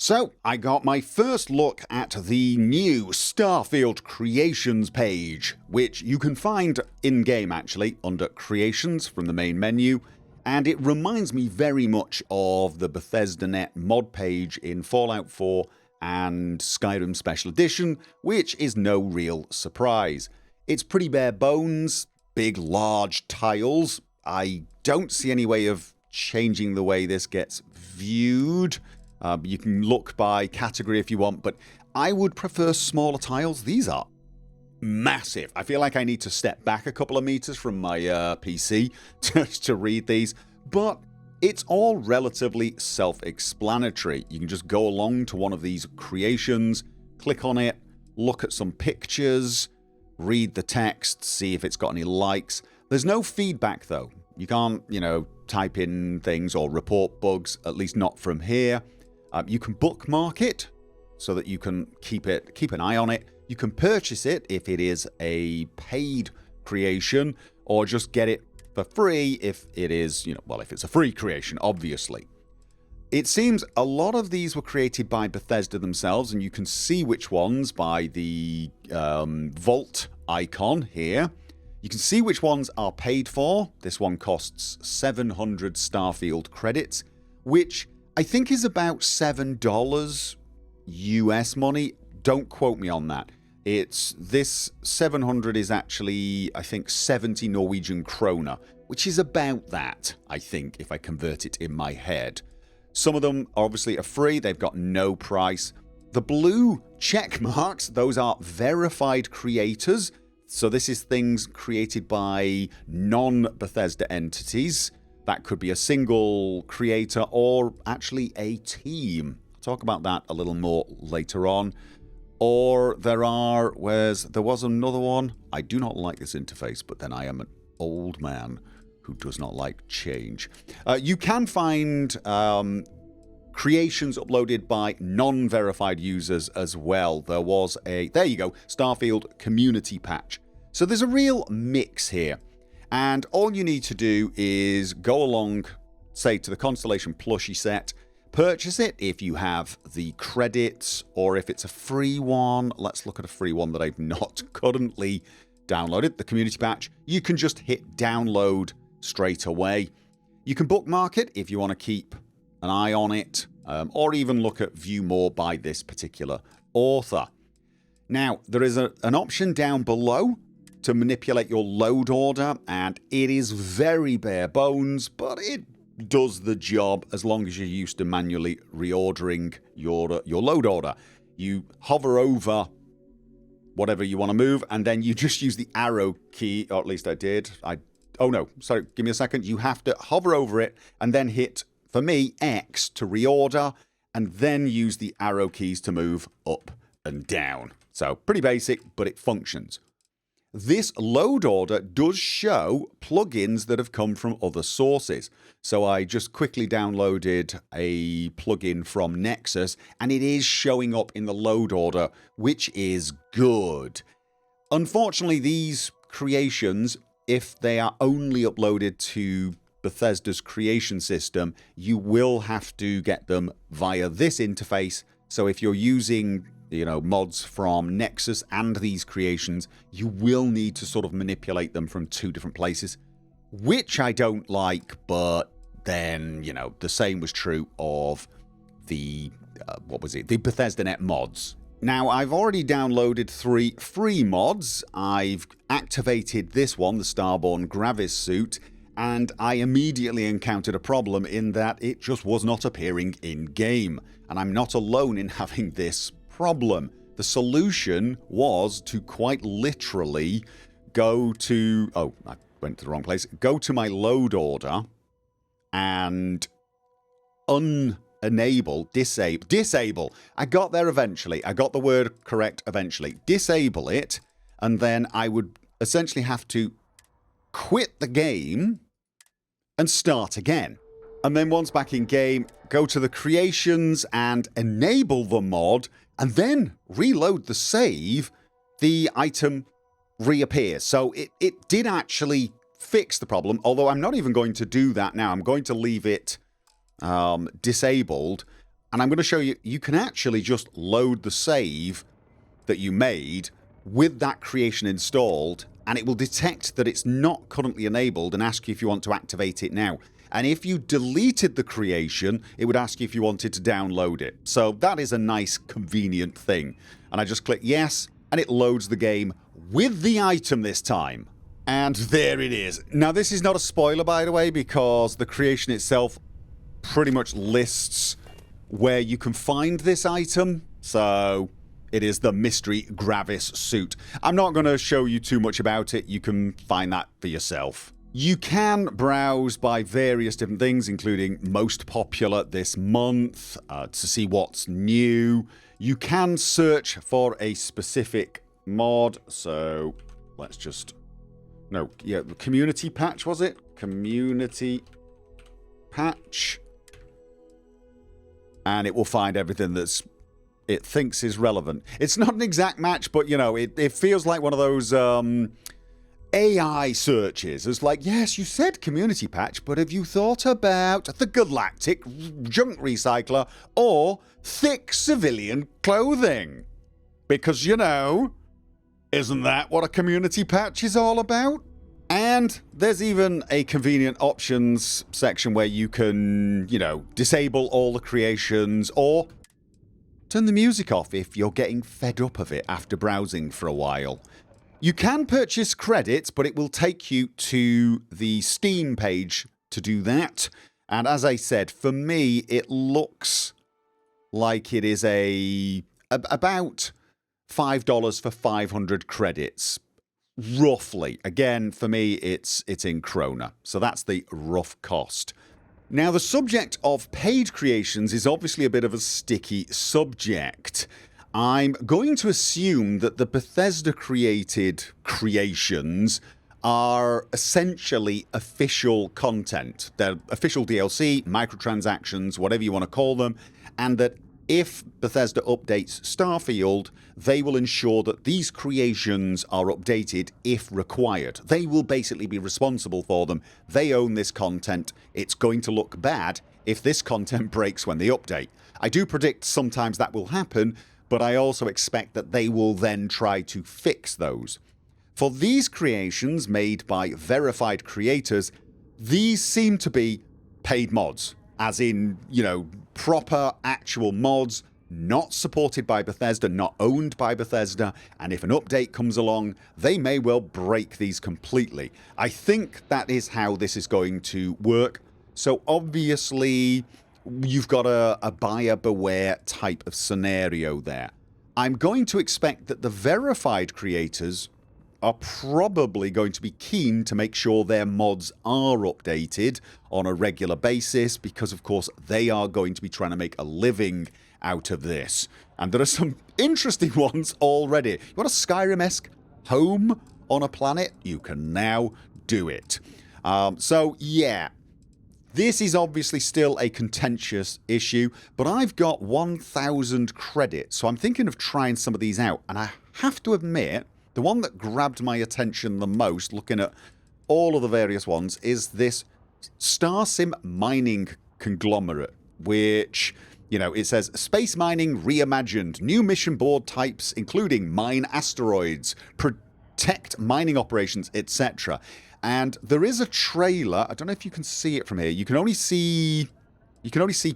So, I got my first look at the new STARFIELD Creations page, which you can find in-game actually, under Creations from the main menu, and it reminds me very much of the Bethesda.net mod page in Fallout 4 and Skyrim Special Edition, which is no real surprise. It's pretty bare bones, big large tiles. I don't see any way of changing the way this gets viewed. You can look by category if you want, but I would prefer smaller tiles. These are massive. I feel like I need to step back a couple of meters from my PC to read these, but it's all relatively self-explanatory. You can just go along to one of these creations, click on it, look at some pictures, read the text, see if it's got any likes. There's no feedback though. You can't, type in things or report bugs, at least not from here. You can bookmark it so that you can keep an eye on it. You can purchase it if it is a paid creation, or just get it for free if it is, if it's a free creation, obviously. It seems a lot of these were created by Bethesda themselves, and you can see which ones by the vault icon here. You can see which ones are paid for. This one costs 700 STARFIELD credits, which I think is about $7 US money. Don't quote me on that. This 700 is actually, I think, 70 Norwegian kroner, which is about that, I think, if I convert it in my head. Some of them obviously are free. They've got no price. The blue check marks, those are verified creators. So this is things created by non-Bethesda entities. That could be a single creator or actually a team. I'll talk about that a little more later on. Or there was another one. I do not like this interface, but then I am an old man who does not like change. You can find creations uploaded by non-verified users as well. There you go, STARFIELD community patch. So there's a real mix here. And all you need to do is go along, say, to the Constellation plushie set, purchase it if you have the credits, or if it's a free one. Let's look at a free one that I've not currently downloaded, the community patch. You can just hit download straight away. You can bookmark it if you want to keep an eye on it, or even look at view more by this particular author. Now, there is an option down below to manipulate your load order, and it is very bare bones, but it does the job as long as you're used to manually reordering your load order. You hover over whatever you want to move, and then you just use the arrow key, or at least I did. Oh no, sorry, give me a second. You have to hover over it and then hit, for me, X to reorder, and then use the arrow keys to move up and down. So pretty basic, but it functions. This load order does show plugins that have come from other sources. So I just quickly downloaded a plugin from Nexus, and it is showing up in the load order, which is good. Unfortunately, these creations, if they are only uploaded to Bethesda's creation system, you will have to get them via this interface. So if you're using mods from Nexus and these creations, you will need to sort of manipulate them from two different places, which I don't like, but then, the same was true of the, the Bethesda.net mods. Now, I've already downloaded 3 free mods. I've activated this one, the Starborn Gravis suit, and I immediately encountered a problem in that it just was not appearing in-game, and I'm not alone in having this problem. The solution was to quite literally go to, I went to the wrong place, go to my load order and disable. I got there eventually. I got the word correct eventually. Disable it, and then I would essentially have to quit the game and start again. And then once back in game, go to the creations and enable the mod, and then reload the save, the item reappears. So it did actually fix the problem, although I'm not even going to do that now. I'm going to leave it disabled And I'm going to show you, you can actually just load the save that you made with that creation installed, and it will detect that it's not currently enabled and ask you if you want to activate it now. And if you deleted the creation, it would ask you if you wanted to download it. So that is a nice, convenient thing. And I just click yes, and it loads the game with the item this time. And there it is. Now, this is not a spoiler, by the way, because the creation itself pretty much lists where you can find this item. So it is the Mystery Gravis suit. I'm not going to show you too much about it. You can find that for yourself. You can browse by various different things, including most popular this month, to see what's new. You can search for a specific mod. So let's just... No, yeah, community patch, was it? Community patch. And it will find everything that's it thinks is relevant. It's not an exact match, but, you know, it feels like one of those AI searches. It's like, yes, you said community patch, but have you thought about the galactic junk recycler or thick civilian clothing? Because, you know, isn't that what a community patch is all about? And there's even a convenient options section where you can, you know, disable all the creations or turn the music off if you're getting fed up of it after browsing for a while. You can purchase credits, but it will take you to the Steam page to do that. And as I said, for me, it looks like it is about $5 for 500 credits. Roughly. Again, for me, it's in krona. So that's the rough cost. Now, the subject of paid creations is obviously a bit of a sticky subject. I'm going to assume that the Bethesda-created creations are essentially official content. They're official DLC, microtransactions, whatever you want to call them, and that if Bethesda updates Starfield, they will ensure that these creations are updated if required. They will basically be responsible for them. They own this content. It's going to look bad if this content breaks when they update. I do predict sometimes that will happen, but I also expect that they will then try to fix those. For these creations made by verified creators, these seem to be paid mods, as in, you know, proper actual mods, not supported by Bethesda, not owned by Bethesda, and if an update comes along, they may well break these completely. I think that is how this is going to work. So obviously, you've got a buyer beware type of scenario there. I'm going to expect that the verified creators are probably going to be keen to make sure their mods are updated on a regular basis because, of course, they are going to be trying to make a living out of this. And there are some interesting ones already. You want a Skyrim-esque home on a planet? You can now do it. So, yeah. This is obviously still a contentious issue, but I've got 1,000 credits, so I'm thinking of trying some of these out. And I have to admit, the one that grabbed my attention the most, looking at all of the various ones, is this StarSim mining conglomerate, which, you know, it says space mining reimagined, new mission board types including mine asteroids, protect mining operations, etc. And there is a trailer. I don't know if you can see it from here. You can only see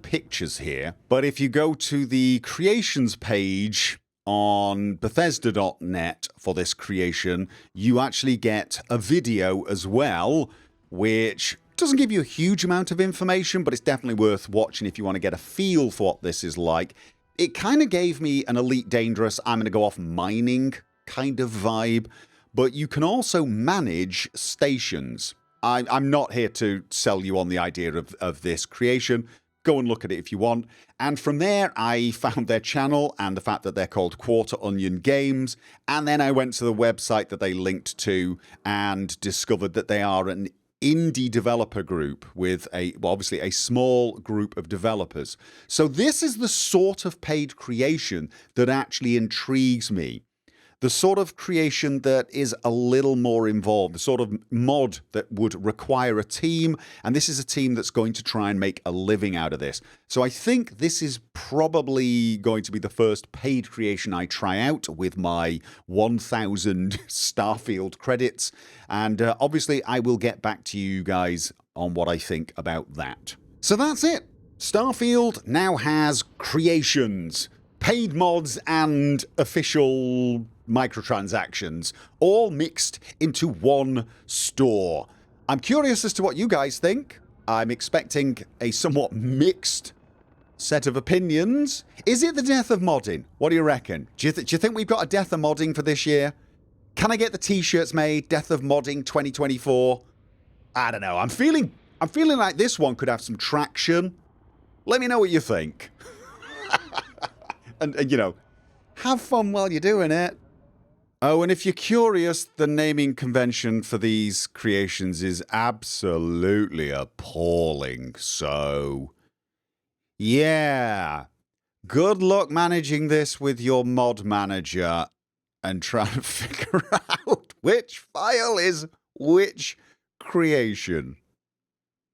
pictures here. But if you go to the creations page on Bethesda.net for this creation, you actually get a video as well, which doesn't give you a huge amount of information, but it's definitely worth watching if you want to get a feel for what this is like. It kind of gave me an Elite Dangerous, I'm going to go off mining kind of vibe. But you can also manage stations. I'm not here to sell you on the idea of this creation. Go and look at it if you want. And from there, I found their channel and the fact that they're called Quarter Onion Games. And then I went to the website that they linked to and discovered that they are an indie developer group with obviously a small group of developers. So this is the sort of paid creation that actually intrigues me. the sort of creation that is a little more involved, the sort of mod that would require a team, and this is a team that's going to try and make a living out of this. So I think this is probably going to be the first paid creation I try out with my 1,000 Starfield credits, and obviously I will get back to you guys on what I think about that. So that's it. Starfield now has creations, paid mods and official microtransactions, all mixed into one store. I'm curious as to what you guys think. I'm expecting a somewhat mixed set of opinions. Is it the death of modding? What do you reckon? Do you think we've got a death of modding for this year? Can I get the t-shirts made? Death of modding 2024? I don't know. I'm feeling like this one could have some traction. Let me know what you think. and you know, have fun while you're doing it. Oh, and if you're curious, the naming convention for these creations is absolutely appalling. So, yeah. Good luck managing this with your mod manager and trying to figure out which file is which creation.